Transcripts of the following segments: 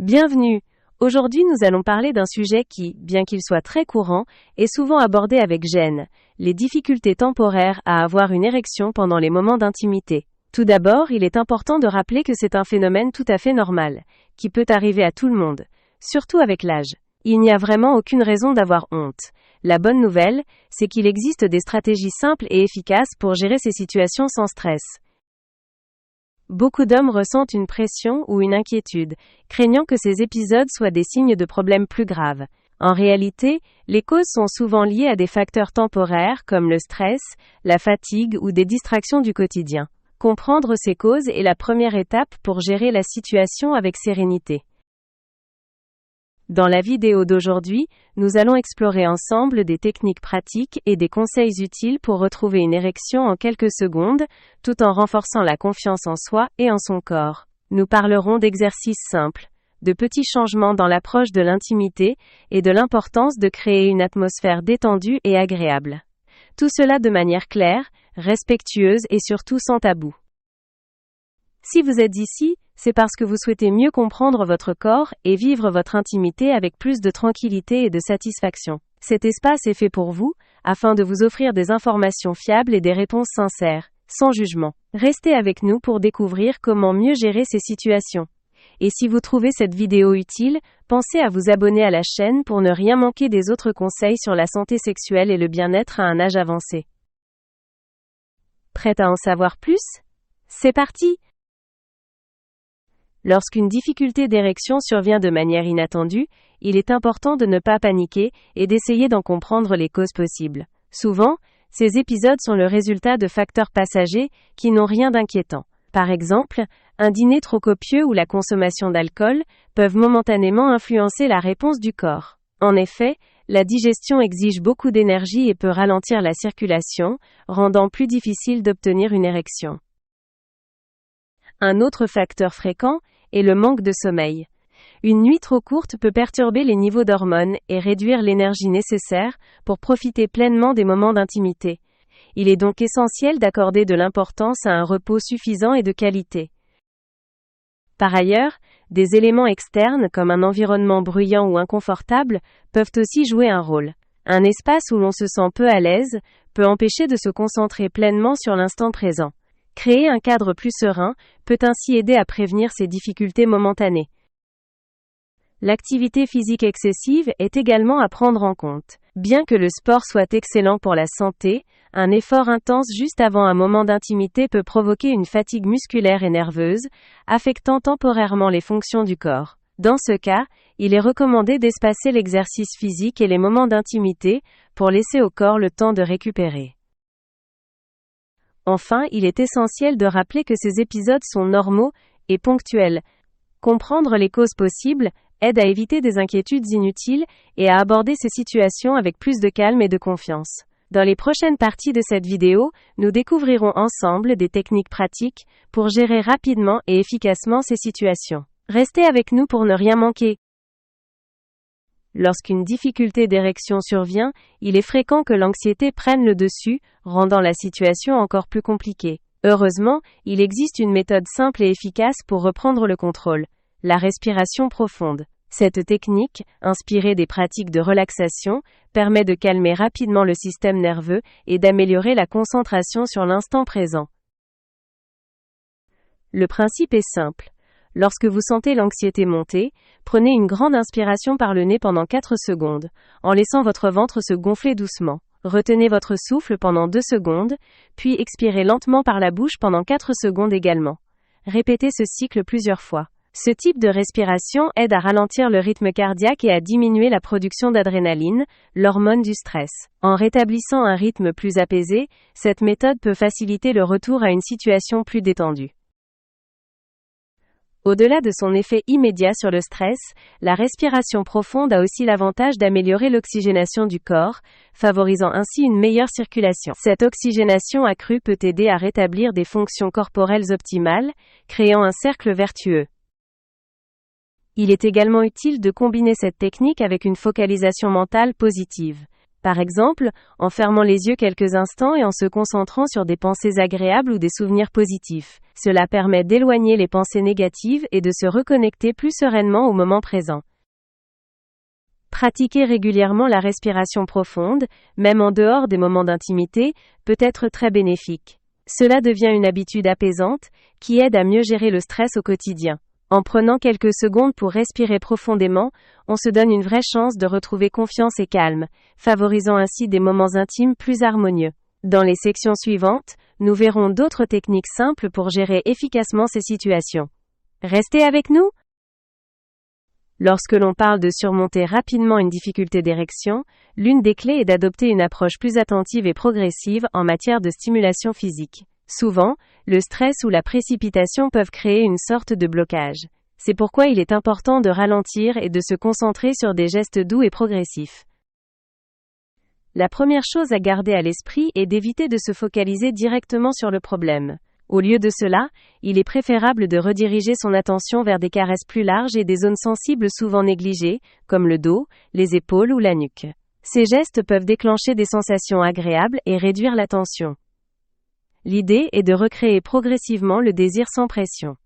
Bienvenue. Aujourd'hui nous allons parler d'un sujet qui, bien qu'il soit très courant, est souvent abordé avec gêne, les difficultés temporaires à avoir une érection pendant les moments d'intimité. Tout d'abord, il est important de rappeler que c'est un phénomène tout à fait normal, qui peut arriver à tout le monde, surtout avec l'âge. Il n'y a vraiment aucune raison d'avoir honte. La bonne nouvelle, c'est qu'il existe des stratégies simples et efficaces pour gérer ces situations sans stress. Beaucoup d'hommes ressentent une pression ou une inquiétude, craignant que ces épisodes soient des signes de problèmes plus graves. En réalité, les causes sont souvent liées à des facteurs temporaires comme le stress, la fatigue ou des distractions du quotidien. Comprendre ces causes est la première étape pour gérer la situation avec sérénité. Dans la vidéo d'aujourd'hui, nous allons explorer ensemble des techniques pratiques et des conseils utiles pour retrouver une érection en quelques secondes, tout en renforçant la confiance en soi et en son corps. Nous parlerons d'exercices simples, de petits changements dans l'approche de l'intimité et de l'importance de créer une atmosphère détendue et agréable. Tout cela de manière claire, respectueuse et surtout sans tabou. Si vous êtes ici, c'est parce que vous souhaitez mieux comprendre votre corps et vivre votre intimité avec plus de tranquillité et de satisfaction. Cet espace est fait pour vous, afin de vous offrir des informations fiables et des réponses sincères, sans jugement. Restez avec nous pour découvrir comment mieux gérer ces situations. Et si vous trouvez cette vidéo utile, pensez à vous abonner à la chaîne pour ne rien manquer des autres conseils sur la santé sexuelle et le bien-être à un âge avancé. Prête à en savoir plus ? C'est parti! Lorsqu'une difficulté d'érection survient de manière inattendue, il est important de ne pas paniquer et d'essayer d'en comprendre les causes possibles. Souvent, ces épisodes sont le résultat de facteurs passagers qui n'ont rien d'inquiétant. Par exemple, un dîner trop copieux ou la consommation d'alcool peuvent momentanément influencer la réponse du corps. En effet, la digestion exige beaucoup d'énergie et peut ralentir la circulation, rendant plus difficile d'obtenir une érection. Un autre facteur fréquent est le manque de sommeil. Une nuit trop courte peut perturber les niveaux d'hormones et réduire l'énergie nécessaire pour profiter pleinement des moments d'intimité. Il est donc essentiel d'accorder de l'importance à un repos suffisant et de qualité. Par ailleurs, des éléments externes comme un environnement bruyant ou inconfortable peuvent aussi jouer un rôle. Un espace où l'on se sent peu à l'aise peut empêcher de se concentrer pleinement sur l'instant présent. Créer un cadre plus serein peut ainsi aider à prévenir ces difficultés momentanées. L'activité physique excessive est également à prendre en compte. Bien que le sport soit excellent pour la santé, un effort intense juste avant un moment d'intimité peut provoquer une fatigue musculaire et nerveuse, affectant temporairement les fonctions du corps. Dans ce cas, il est recommandé d'espacer l'exercice physique et les moments d'intimité pour laisser au corps le temps de récupérer. Enfin, il est essentiel de rappeler que ces épisodes sont normaux et ponctuels. Comprendre les causes possibles aide à éviter des inquiétudes inutiles et à aborder ces situations avec plus de calme et de confiance. Dans les prochaines parties de cette vidéo, nous découvrirons ensemble des techniques pratiques pour gérer rapidement et efficacement ces situations. Restez avec nous pour ne rien manquer. Lorsqu'une difficulté d'érection survient, il est fréquent que l'anxiété prenne le dessus, rendant la situation encore plus compliquée. Heureusement, il existe une méthode simple et efficace pour reprendre le contrôle: la respiration profonde. Cette technique, inspirée des pratiques de relaxation, permet de calmer rapidement le système nerveux et d'améliorer la concentration sur l'instant présent. Le principe est simple. Lorsque vous sentez l'anxiété monter, prenez une grande inspiration par le nez pendant 4 secondes, en laissant votre ventre se gonfler doucement. Retenez votre souffle pendant 2 secondes, puis expirez lentement par la bouche pendant 4 secondes également. Répétez ce cycle plusieurs fois. Ce type de respiration aide à ralentir le rythme cardiaque et à diminuer la production d'adrénaline, l'hormone du stress. En rétablissant un rythme plus apaisé, cette méthode peut faciliter le retour à une situation plus détendue. Au-delà de son effet immédiat sur le stress, la respiration profonde a aussi l'avantage d'améliorer l'oxygénation du corps, favorisant ainsi une meilleure circulation. Cette oxygénation accrue peut aider à rétablir des fonctions corporelles optimales, créant un cercle vertueux. Il est également utile de combiner cette technique avec une focalisation mentale positive. Par exemple, en fermant les yeux quelques instants et en se concentrant sur des pensées agréables ou des souvenirs positifs. Cela permet d'éloigner les pensées négatives et de se reconnecter plus sereinement au moment présent. Pratiquer régulièrement la respiration profonde, même en dehors des moments d'intimité, peut être très bénéfique. Cela devient une habitude apaisante, qui aide à mieux gérer le stress au quotidien. En prenant quelques secondes pour respirer profondément, on se donne une vraie chance de retrouver confiance et calme, favorisant ainsi des moments intimes plus harmonieux. Dans les sections suivantes, nous verrons d'autres techniques simples pour gérer efficacement ces situations. Restez avec nous! Lorsque l'on parle de surmonter rapidement une difficulté d'érection, l'une des clés est d'adopter une approche plus attentive et progressive en matière de stimulation physique. Souvent, le stress ou la précipitation peuvent créer une sorte de blocage. C'est pourquoi il est important de ralentir et de se concentrer sur des gestes doux et progressifs. La première chose à garder à l'esprit est d'éviter de se focaliser directement sur le problème. Au lieu de cela, il est préférable de rediriger son attention vers des caresses plus larges et des zones sensibles souvent négligées, comme le dos, les épaules ou la nuque. Ces gestes peuvent déclencher des sensations agréables et réduire la tension. L'idée est de recréer progressivement le désir sans pression.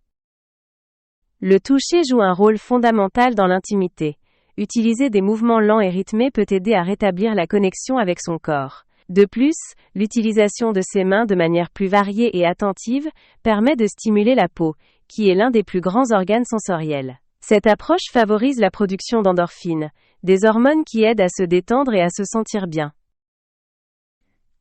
Le toucher joue un rôle fondamental dans l'intimité. Utiliser des mouvements lents et rythmés peut aider à rétablir la connexion avec son corps. De plus, l'utilisation de ses mains de manière plus variée et attentive permet de stimuler la peau, qui est l'un des plus grands organes sensoriels. Cette approche favorise la production d'endorphines, des hormones qui aident à se détendre et à se sentir bien.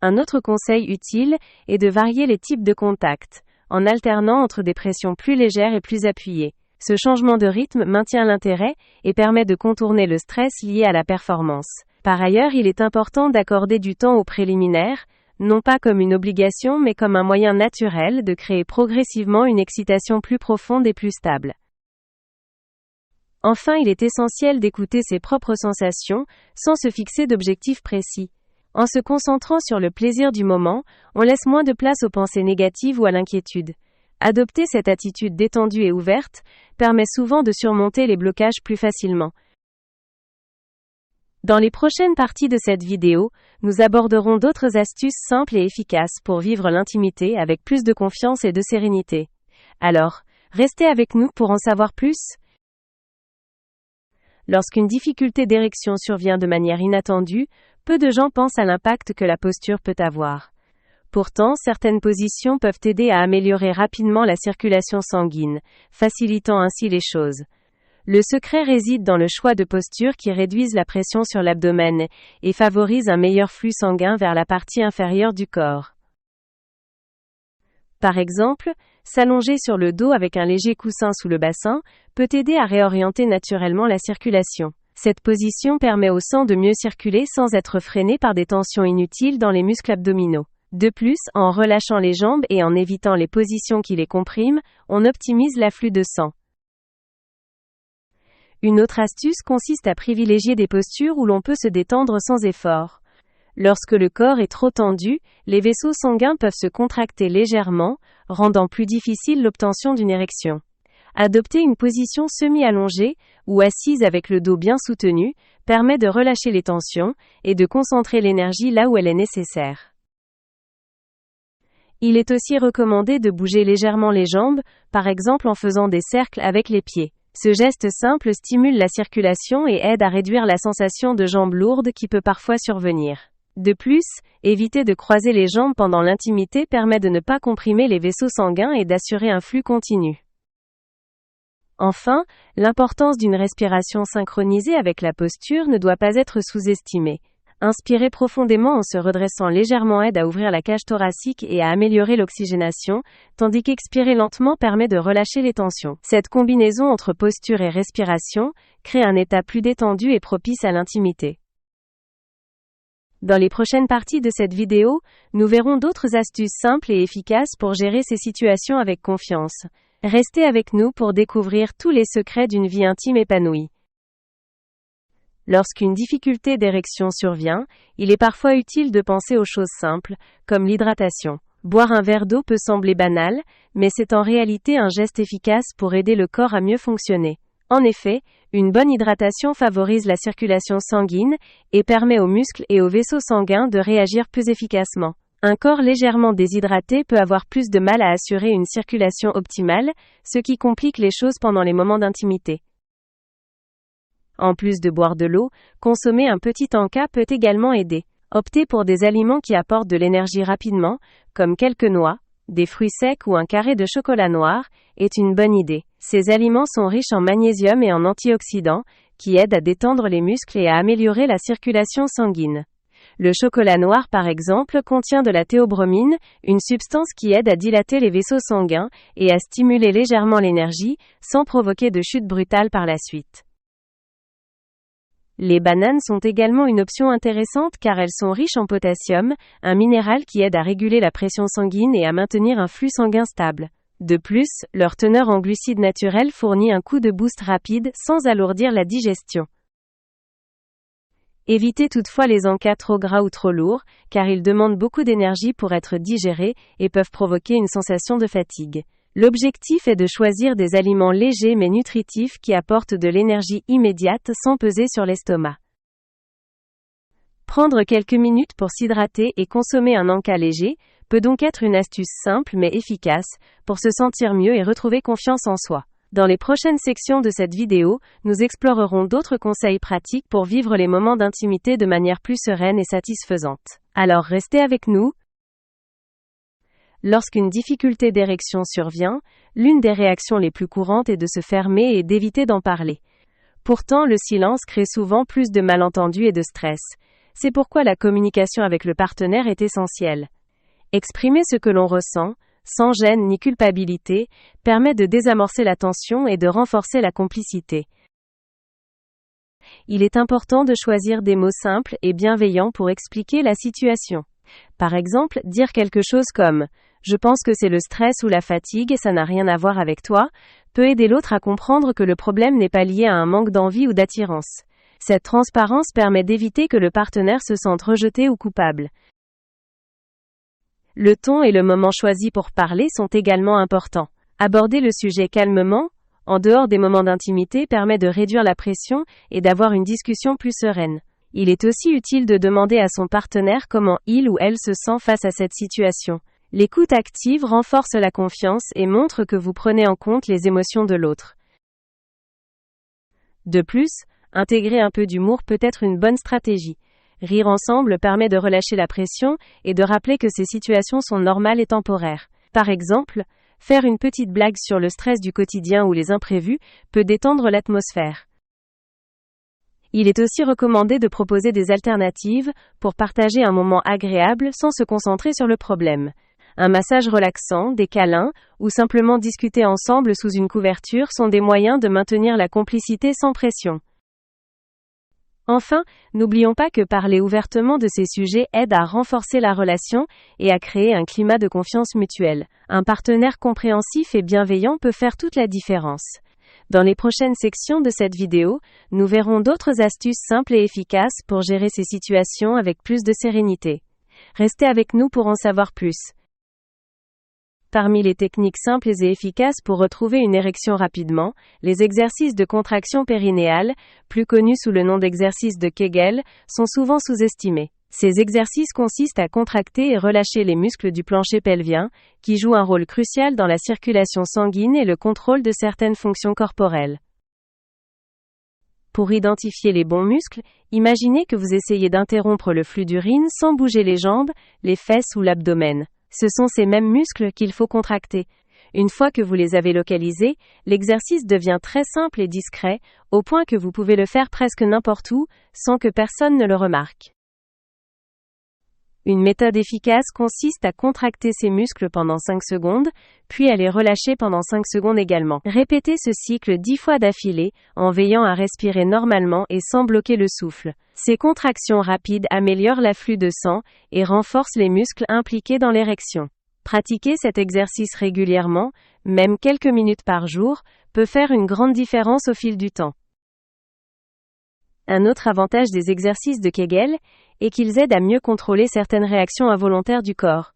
Un autre conseil utile est de varier les types de contacts, en alternant entre des pressions plus légères et plus appuyées. Ce changement de rythme maintient l'intérêt et permet de contourner le stress lié à la performance. Par ailleurs, il est important d'accorder du temps aux préliminaires, non pas comme une obligation mais comme un moyen naturel de créer progressivement une excitation plus profonde et plus stable. Enfin, il est essentiel d'écouter ses propres sensations, sans se fixer d'objectifs précis. En se concentrant sur le plaisir du moment, on laisse moins de place aux pensées négatives ou à l'inquiétude. Adopter cette attitude détendue et ouverte permet souvent de surmonter les blocages plus facilement. Dans les prochaines parties de cette vidéo, nous aborderons d'autres astuces simples et efficaces pour vivre l'intimité avec plus de confiance et de sérénité. Alors, restez avec nous pour en savoir plus. Lorsqu'une difficulté d'érection survient de manière inattendue, peu de gens pensent à l'impact que la posture peut avoir. Pourtant, certaines positions peuvent aider à améliorer rapidement la circulation sanguine, facilitant ainsi les choses. Le secret réside dans le choix de postures qui réduisent la pression sur l'abdomen et favorisent un meilleur flux sanguin vers la partie inférieure du corps. Par exemple, s'allonger sur le dos avec un léger coussin sous le bassin peut aider à réorienter naturellement la circulation. Cette position permet au sang de mieux circuler sans être freiné par des tensions inutiles dans les muscles abdominaux. De plus, en relâchant les jambes et en évitant les positions qui les compriment, on optimise l'afflux de sang. Une autre astuce consiste à privilégier des postures où l'on peut se détendre sans effort. Lorsque le corps est trop tendu, les vaisseaux sanguins peuvent se contracter légèrement, rendant plus difficile l'obtention d'une érection. Adopter une position semi-allongée, ou assise avec le dos bien soutenu, permet de relâcher les tensions, et de concentrer l'énergie là où elle est nécessaire. Il est aussi recommandé de bouger légèrement les jambes, par exemple en faisant des cercles avec les pieds. Ce geste simple stimule la circulation et aide à réduire la sensation de jambes lourdes qui peut parfois survenir. De plus, éviter de croiser les jambes pendant l'intimité permet de ne pas comprimer les vaisseaux sanguins et d'assurer un flux continu. Enfin, l'importance d'une respiration synchronisée avec la posture ne doit pas être sous-estimée. Inspirer profondément en se redressant légèrement aide à ouvrir la cage thoracique et à améliorer l'oxygénation, tandis qu'expirer lentement permet de relâcher les tensions. Cette combinaison entre posture et respiration crée un état plus détendu et propice à l'intimité. Dans les prochaines parties de cette vidéo, nous verrons d'autres astuces simples et efficaces pour gérer ces situations avec confiance. Restez avec nous pour découvrir tous les secrets d'une vie intime épanouie. Lorsqu'une difficulté d'érection survient, il est parfois utile de penser aux choses simples, comme l'hydratation. Boire un verre d'eau peut sembler banal, mais c'est en réalité un geste efficace pour aider le corps à mieux fonctionner. En effet, une bonne hydratation favorise la circulation sanguine et permet aux muscles et aux vaisseaux sanguins de réagir plus efficacement. Un corps légèrement déshydraté peut avoir plus de mal à assurer une circulation optimale, ce qui complique les choses pendant les moments d'intimité. En plus de boire de l'eau, consommer un petit encas peut également aider. Opter pour des aliments qui apportent de l'énergie rapidement, comme quelques noix, des fruits secs ou un carré de chocolat noir, est une bonne idée. Ces aliments sont riches en magnésium et en antioxydants, qui aident à détendre les muscles et à améliorer la circulation sanguine. Le chocolat noir par exemple contient de la théobromine, une substance qui aide à dilater les vaisseaux sanguins et à stimuler légèrement l'énergie, sans provoquer de chute brutale par la suite. Les bananes sont également une option intéressante car elles sont riches en potassium, un minéral qui aide à réguler la pression sanguine et à maintenir un flux sanguin stable. De plus, leur teneur en glucides naturels fournit un coup de boost rapide sans alourdir la digestion. Évitez toutefois les encas trop gras ou trop lourds, car ils demandent beaucoup d'énergie pour être digérés et peuvent provoquer une sensation de fatigue. L'objectif est de choisir des aliments légers mais nutritifs qui apportent de l'énergie immédiate sans peser sur l'estomac. Prendre quelques minutes pour s'hydrater et consommer un encas léger peut donc être une astuce simple mais efficace pour se sentir mieux et retrouver confiance en soi. Dans les prochaines sections de cette vidéo, nous explorerons d'autres conseils pratiques pour vivre les moments d'intimité de manière plus sereine et satisfaisante. Alors restez avec nous. Lorsqu'une difficulté d'érection survient, l'une des réactions les plus courantes est de se fermer et d'éviter d'en parler. Pourtant, le silence crée souvent plus de malentendus et de stress. C'est pourquoi la communication avec le partenaire est essentielle. Exprimer ce que l'on ressent, sans gêne ni culpabilité, permet de désamorcer la tension et de renforcer la complicité. Il est important de choisir des mots simples et bienveillants pour expliquer la situation. Par exemple, dire quelque chose comme « Je pense que c'est le stress ou la fatigue et ça n'a rien à voir avec toi » peut aider l'autre à comprendre que le problème n'est pas lié à un manque d'envie ou d'attirance. Cette transparence permet d'éviter que le partenaire se sente rejeté ou coupable. Le ton et le moment choisi pour parler sont également importants. Aborder le sujet calmement, en dehors des moments d'intimité, permet de réduire la pression et d'avoir une discussion plus sereine. Il est aussi utile de demander à son partenaire comment il ou elle se sent face à cette situation. L'écoute active renforce la confiance et montre que vous prenez en compte les émotions de l'autre. De plus, intégrer un peu d'humour peut être une bonne stratégie. Rire ensemble permet de relâcher la pression et de rappeler que ces situations sont normales et temporaires. Par exemple, faire une petite blague sur le stress du quotidien ou les imprévus peut détendre l'atmosphère. Il est aussi recommandé de proposer des alternatives pour partager un moment agréable sans se concentrer sur le problème. Un massage relaxant, des câlins, ou simplement discuter ensemble sous une couverture sont des moyens de maintenir la complicité sans pression. Enfin, n'oublions pas que parler ouvertement de ces sujets aide à renforcer la relation et à créer un climat de confiance mutuelle. Un partenaire compréhensif et bienveillant peut faire toute la différence. Dans les prochaines sections de cette vidéo, nous verrons d'autres astuces simples et efficaces pour gérer ces situations avec plus de sérénité. Restez avec nous pour en savoir plus. Parmi les techniques simples et efficaces pour retrouver une érection rapidement, les exercices de contraction périnéale, plus connus sous le nom d'exercices de Kegel, sont souvent sous-estimés. Ces exercices consistent à contracter et relâcher les muscles du plancher pelvien, qui jouent un rôle crucial dans la circulation sanguine et le contrôle de certaines fonctions corporelles. Pour identifier les bons muscles, imaginez que vous essayez d'interrompre le flux d'urine sans bouger les jambes, les fesses ou l'abdomen. Ce sont ces mêmes muscles qu'il faut contracter. Une fois que vous les avez localisés, l'exercice devient très simple et discret, au point que vous pouvez le faire presque n'importe où, sans que personne ne le remarque. Une méthode efficace consiste à contracter ces muscles pendant 5 secondes, puis à les relâcher pendant 5 secondes également. Répétez ce cycle 10 fois d'affilée, en veillant à respirer normalement et sans bloquer le souffle. Ces contractions rapides améliorent l'afflux de sang et renforcent les muscles impliqués dans l'érection. Pratiquer cet exercice régulièrement, même quelques minutes par jour, peut faire une grande différence au fil du temps. Un autre avantage des exercices de Kegel est qu'ils aident à mieux contrôler certaines réactions involontaires du corps.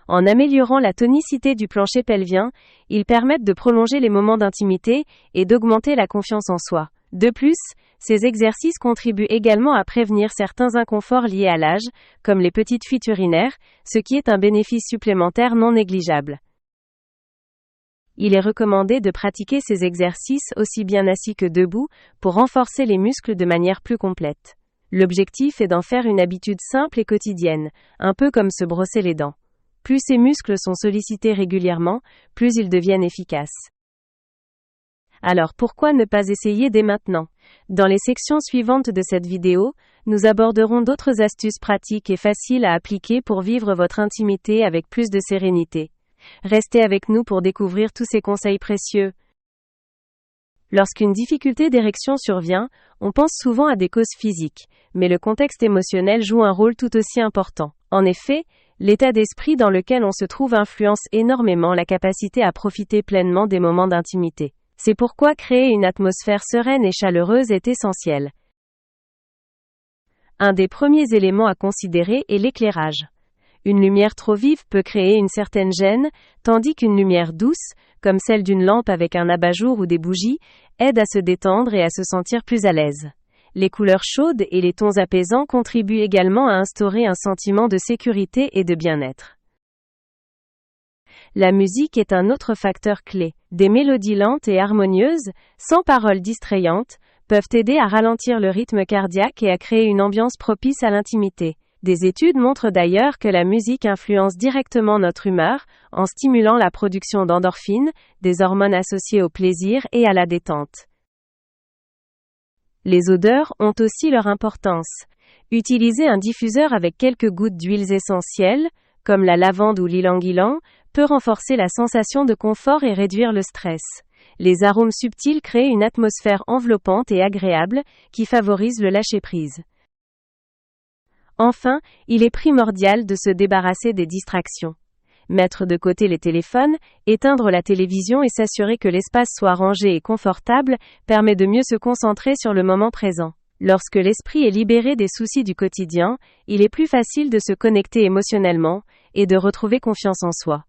En améliorant la tonicité du plancher pelvien, ils permettent de prolonger les moments d'intimité et d'augmenter la confiance en soi. De plus, Ces exercices contribuent également à prévenir certains inconforts liés à l'âge, comme les petites fuites urinaires, ce qui est un bénéfice supplémentaire non négligeable. Il est recommandé de pratiquer ces exercices aussi bien assis que debout, pour renforcer les muscles de manière plus complète. L'objectif est d'en faire une habitude simple et quotidienne, un peu comme se brosser les dents. Plus ces muscles sont sollicités régulièrement, plus ils deviennent efficaces. Alors pourquoi ne pas essayer dès maintenant? Dans les sections suivantes de cette vidéo, nous aborderons d'autres astuces pratiques et faciles à appliquer pour vivre votre intimité avec plus de sérénité. Restez avec nous pour découvrir tous ces conseils précieux. Lorsqu'une difficulté d'érection survient, on pense souvent à des causes physiques, mais le contexte émotionnel joue un rôle tout aussi important. En effet, l'état d'esprit dans lequel on se trouve influence énormément la capacité à profiter pleinement des moments d'intimité. C'est pourquoi créer une atmosphère sereine et chaleureuse est essentiel. Un des premiers éléments à considérer est l'éclairage. Une lumière trop vive peut créer une certaine gêne, tandis qu'une lumière douce, comme celle d'une lampe avec un abat-jour ou des bougies, aide à se détendre et à se sentir plus à l'aise. Les couleurs chaudes et les tons apaisants contribuent également à instaurer un sentiment de sécurité et de bien-être. La musique est un autre facteur clé. Des mélodies lentes et harmonieuses, sans paroles distrayantes, peuvent aider à ralentir le rythme cardiaque et à créer une ambiance propice à l'intimité. Des études montrent d'ailleurs que la musique influence directement notre humeur, en stimulant la production d'endorphines, des hormones associées au plaisir et à la détente. Les odeurs ont aussi leur importance. Utiliser un diffuseur avec quelques gouttes d'huiles essentielles, comme la lavande ou l'ylang-ylang, peut renforcer la sensation de confort et réduire le stress. Les arômes subtils créent une atmosphère enveloppante et agréable, qui favorise le lâcher-prise. Enfin, il est primordial de se débarrasser des distractions. Mettre de côté les téléphones, éteindre la télévision et s'assurer que l'espace soit rangé et confortable, permet de mieux se concentrer sur le moment présent. Lorsque l'esprit est libéré des soucis du quotidien, il est plus facile de se connecter émotionnellement, et de retrouver confiance en soi.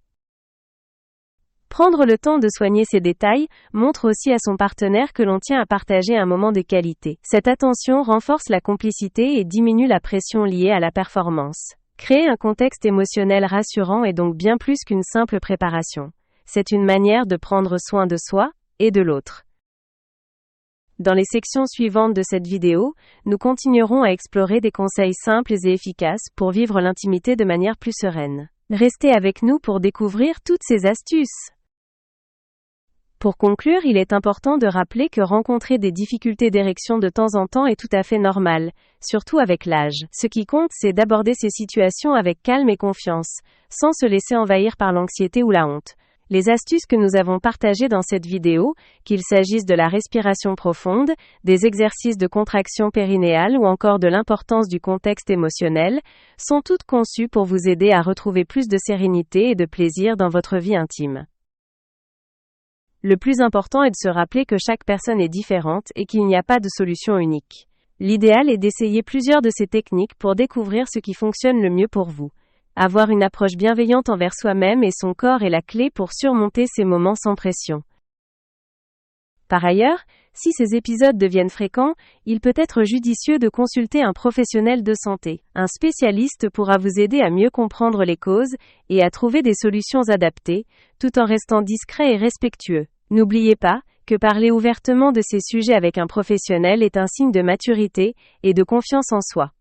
Prendre le temps de soigner ces détails montre aussi à son partenaire que l'on tient à partager un moment de qualité. Cette attention renforce la complicité et diminue la pression liée à la performance. Créer un contexte émotionnel rassurant est donc bien plus qu'une simple préparation. C'est une manière de prendre soin de soi et de l'autre. Dans les sections suivantes de cette vidéo, nous continuerons à explorer des conseils simples et efficaces pour vivre l'intimité de manière plus sereine. Restez avec nous pour découvrir toutes ces astuces. Pour conclure, il est important de rappeler que rencontrer des difficultés d'érection de temps en temps est tout à fait normal, surtout avec l'âge. Ce qui compte, c'est d'aborder ces situations avec calme et confiance, sans se laisser envahir par l'anxiété ou la honte. Les astuces que nous avons partagées dans cette vidéo, qu'il s'agisse de la respiration profonde, des exercices de contraction périnéale ou encore de l'importance du contexte émotionnel, sont toutes conçues pour vous aider à retrouver plus de sérénité et de plaisir dans votre vie intime. Le plus important est de se rappeler que chaque personne est différente et qu'il n'y a pas de solution unique. L'idéal est d'essayer plusieurs de ces techniques pour découvrir ce qui fonctionne le mieux pour vous. Avoir une approche bienveillante envers soi-même et son corps est la clé pour surmonter ces moments sans pression. Par ailleurs, si ces épisodes deviennent fréquents, il peut être judicieux de consulter un professionnel de santé. Un spécialiste pourra vous aider à mieux comprendre les causes et à trouver des solutions adaptées, tout en restant discret et respectueux. N'oubliez pas que parler ouvertement de ces sujets avec un professionnel est un signe de maturité et de confiance en soi.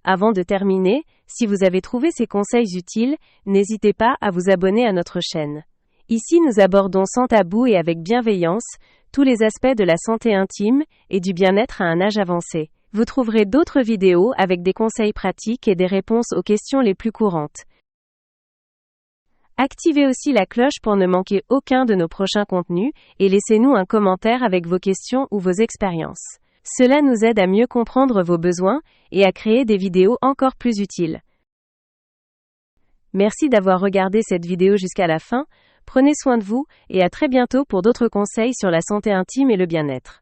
Avant de terminer, si vous avez trouvé ces conseils utiles, n'hésitez pas à vous abonner à notre chaîne. Ici, nous abordons sans tabou et avec bienveillance tous les aspects de la santé intime et du bien-être à un âge avancé. Vous trouverez d'autres vidéos avec des conseils pratiques et des réponses aux questions les plus courantes. Activez aussi la cloche pour ne manquer aucun de nos prochains contenus et laissez-nous un commentaire avec vos questions ou vos expériences. Cela nous aide à mieux comprendre vos besoins et à créer des vidéos encore plus utiles. Merci d'avoir regardé cette vidéo jusqu'à la fin. Prenez soin de vous et à très bientôt pour d'autres conseils sur la santé intime et le bien-être.